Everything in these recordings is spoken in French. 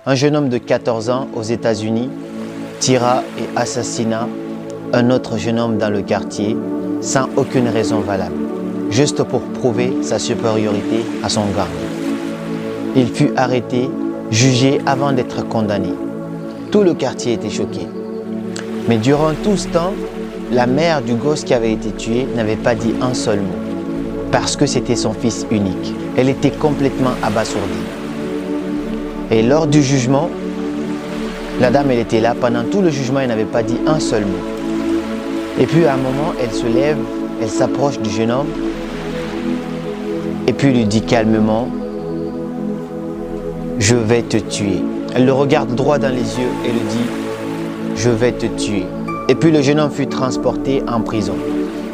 Un jeune homme de 14 ans aux États-Unis tira et assassina un autre jeune homme dans le quartier sans aucune raison valable, juste pour prouver sa supériorité à son gang. Il fut arrêté, jugé avant d'être condamné. Tout le quartier était choqué. Mais durant tout ce temps, la mère du gosse qui avait été tué n'avait pas dit un seul mot, parce que c'était son fils unique. Elle était complètement abasourdie. Et lors du jugement, la dame, elle était là. Pendant tout le jugement, elle n'avait pas dit un seul mot. Et puis à un moment, elle se lève, elle s'approche du jeune homme et puis lui dit calmement, « Je vais te tuer ». Elle le regarde droit dans les yeux et lui dit, « Je vais te tuer ». Et puis le jeune homme fut transporté en prison.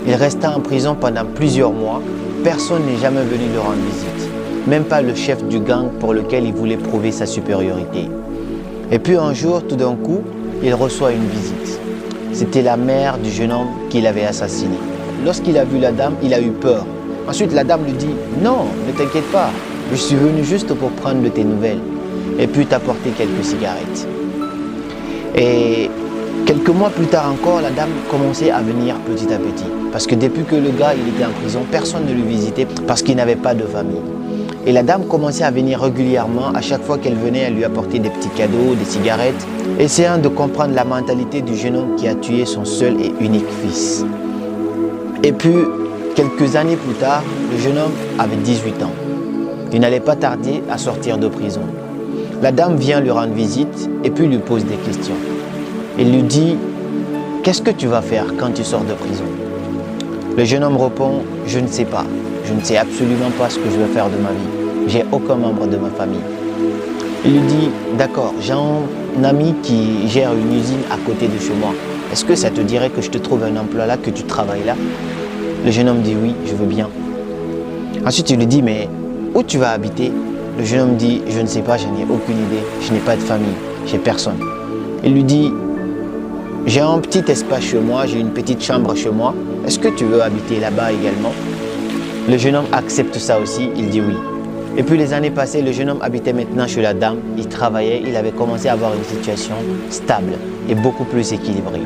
Il resta en prison pendant plusieurs mois. Personne n'est jamais venu lui rendre visite. Même pas le chef du gang pour lequel il voulait prouver sa supériorité. Et puis un jour, tout d'un coup, il reçoit une visite. C'était la mère du jeune homme qu'il avait assassiné. Lorsqu'il a vu la dame, il a eu peur. Ensuite, la dame lui dit, « Non, ne t'inquiète pas, je suis venu juste pour prendre de tes nouvelles et puis t'apporter quelques cigarettes. » Et quelques mois plus tard encore, la dame commençait à venir petit à petit. Parce que depuis que le gars il était en prison, personne ne le visitait parce qu'il n'avait pas de famille. Et la dame commençait à venir régulièrement. À chaque fois qu'elle venait, elle lui apportait des petits cadeaux, des cigarettes, essayant de comprendre la mentalité du jeune homme qui a tué son seul et unique fils. Et puis, quelques années plus tard, le jeune homme avait 18 ans. Il n'allait pas tarder à sortir de prison. La dame vient lui rendre visite et puis lui pose des questions. Il lui dit, « Qu'est-ce que tu vas faire quand tu sors de prison ?» Le jeune homme répond, « Je ne sais pas. Je ne sais absolument pas ce que je vais faire de ma vie. J'ai aucun membre de ma famille. » Il lui dit, « D'accord, j'ai un ami qui gère une usine à côté de chez moi. Est-ce que ça te dirait que je te trouve un emploi là, que tu travailles là ?» Le jeune homme dit, « Oui, je veux bien. » Ensuite, il lui dit, « Mais où tu vas habiter ?» Le jeune homme dit, « Je ne sais pas, je n'ai aucune idée. Je n'ai pas de famille, j'ai personne. » Il lui dit, « J'ai un petit espace chez moi, j'ai une petite chambre chez moi. Est-ce que tu veux habiter là-bas également ?» Le jeune homme accepte ça aussi, il dit oui. Et puis les années passées, le jeune homme habitait maintenant chez la dame, il travaillait, il avait commencé à avoir une situation stable et beaucoup plus équilibrée.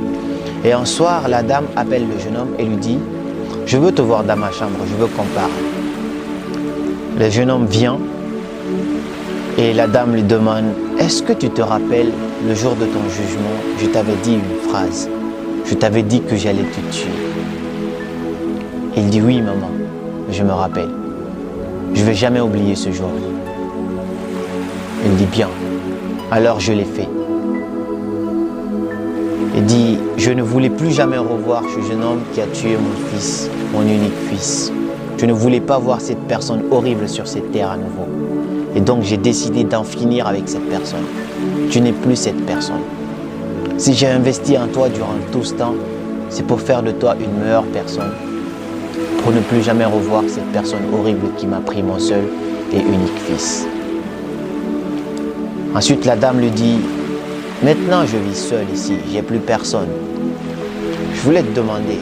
Et un soir, la dame appelle le jeune homme et lui dit, « Je veux te voir dans ma chambre, je veux qu'on parle. » Le jeune homme vient et la dame lui demande, « Est-ce que tu te rappelles le jour de ton jugement, je t'avais dit une phrase, je t'avais dit que j'allais te tuer. » Il dit, « Oui, maman. Je me rappelle. Je ne vais jamais oublier ce jour. » Il dit, « Bien, alors je l'ai fait. » Il dit, « Je ne voulais plus jamais revoir ce jeune homme qui a tué mon fils, mon unique fils. Je ne voulais pas voir cette personne horrible sur cette terre à nouveau. Et donc j'ai décidé d'en finir avec cette personne. Tu n'es plus cette personne. Si j'ai investi en toi durant tout ce temps, c'est pour faire de toi une meilleure personne, pour ne plus jamais revoir cette personne horrible qui m'a pris mon seul et unique fils. » Ensuite, la dame lui dit, « Maintenant, je vis seule ici, j'ai plus personne. Je voulais te demander,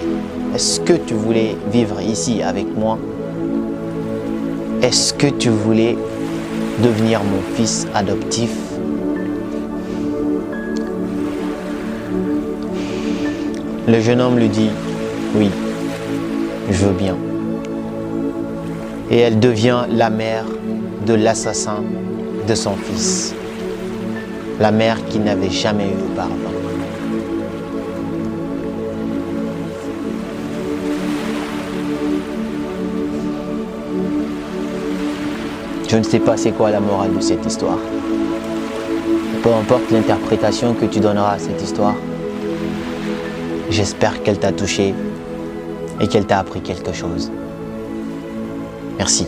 est-ce que tu voulais vivre ici avec moi? Est-ce que tu voulais devenir mon fils adoptif? » Le jeune homme lui dit, « Oui. Je veux bien. » Et elle devient la mère de l'assassin de son fils. La mère qui n'avait jamais eu auparavant. Je ne sais pas c'est quoi la morale de cette histoire. Peu importe l'interprétation que tu donneras à cette histoire, j'espère qu'elle t'a touché et qu'elle t'a appris quelque chose. Merci.